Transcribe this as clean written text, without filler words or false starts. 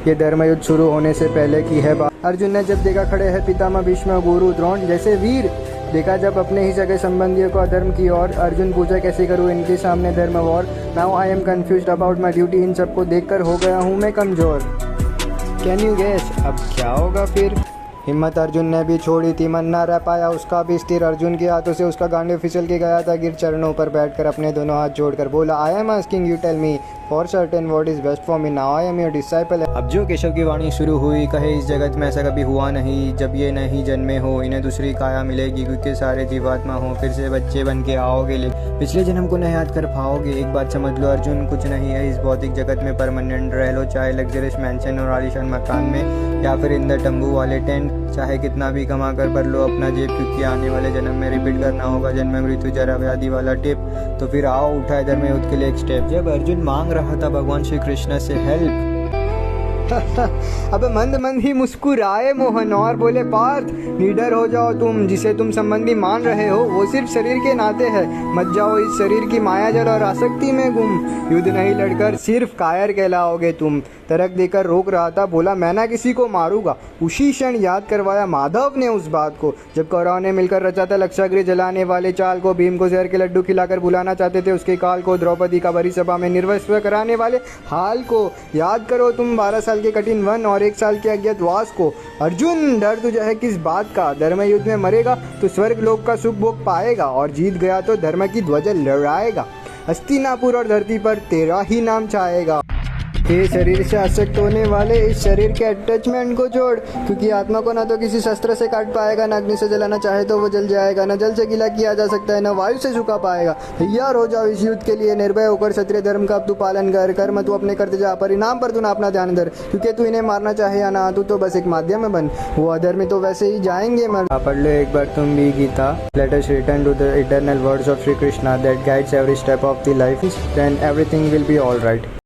ये धर्म युद्ध शुरू होने से पहले की है बात। अर्जुन ने जब देखा खड़े हैं पितामह भीष्म गुरु द्रोण जैसे वीर, देखा जब अपने ही सगे संबंधियों को अधर्म की ओर, अर्जुन पूछा कैसे करूँ इनके सामने धर्म war. Now I am confused about my duty. इन सबको देखकर हो गया हूँ मैं कमजोर। कैन यू गेस अब क्या होगा फिर? हिम्मत अर्जुन ने भी छोड़ी थी, मन ना रह पाया उसका भी स्थिर। अर्जुन के हाथों से उसका गांडीव फिसल के गया था गिर। चरणों पर बैठकर अपने दोनों हाथ जोड़कर बोला, I am asking you tell me for certain what is best for me. Now I am your disciple. अब जो केशव की वाणी शुरू हुई, कहे इस जगत में ऐसा कभी हुआ नहीं जब ये नहीं जन्मे हो, इन्हें दूसरी काया मिलेगी क्योंकि सारे जीवात्मा हो, फिर से बच्चे बन के आओगे, लेकिन पिछले जन्म को नहीं याद कर पाओगे। एक बात समझ लो अर्जुन, कुछ नहीं है इस भौतिक जगत में परमानेंट। रह लो चाहे लग्जरियस मैंशन और आलीशान मकान में या फिर इंदर तंबू वाले टेंट, चाहे कितना भी कमा कर भर लो अपना जेब, क्योंकि आने वाले जन्म में रिपीट करना होगा जन्म मृत्यु जरा व्याधि वाला टिप। तो फिर आओ उठाए धर्म युद्ध के लिए एक स्टेप। जब अर्जुन मांग रहा था भगवान श्री कृष्ण से हेल्प, अब मंद मंद ही मुस्कुराए मोहन और बोले, पार्थ निडर हो जाओ, तुम जिसे तुम संबंधी मान रहे हो वो सिर्फ शरीर के नाते है। मत जाओ इस शरीर की माया जल और आसक्ति में गुम, युद्ध नहीं लड़कर सिर्फ कायर कहलाओगे तुम। तरक देकर रोक रहा था, बोला मैं ना किसी को मारूंगा। उसी क्षण याद करवाया माधव ने उस बात को जब कौरवों ने मिलकर रचा था लक्षागृह जलाने वाले चाल को। भीम को जहर के लड्डू खिलाकर बुलाना चाहते थे उसके काल को। द्रौपदी का भरी सभा में निर्वस्त्र कराने वाले हाल को याद करो तुम। 12 साल के कठिन वन और 1 साल के अज्ञातवास को। अर्जुन डर तुझे है किस बात का? धर्म युद्ध में मरेगा तो स्वर्ग लोक का सुख भोग पाएगा और जीत गया तो धर्म की ध्वजा लहराएगा। हस्तिनापुर और धरती पर तेरा ही नाम छाएगा। ये शरीर से आसक्त होने वाले इस शरीर के अटैचमेंट को छोड़, क्योंकि आत्मा को ना तो किसी शस्त्र से काट पाएगा, ना अग्नि से जलाना चाहे तो वो जल जाएगा, ना जल से गीला किया जा सकता है, ना वायु से सूखा पाएगा। तैयार हो जाओ इस युद्ध के लिए निर्भय होकर। क्षत्रिय धर्म का तू पालन कर, कर्म तू अपने करते जा, परिणाम पर तू ना अपना ध्यान धर, क्योंकि तू इन्हें मारना चाहे या ना, तू तो बस एक माध्यम बन। वो अधर्मी तो वैसे ही जाएंगे मर। पढ़ लो एक बार तुम भी Gita. Let us return to the eternal words of Shri Krishna that guides every step of the life, then everything will be all right.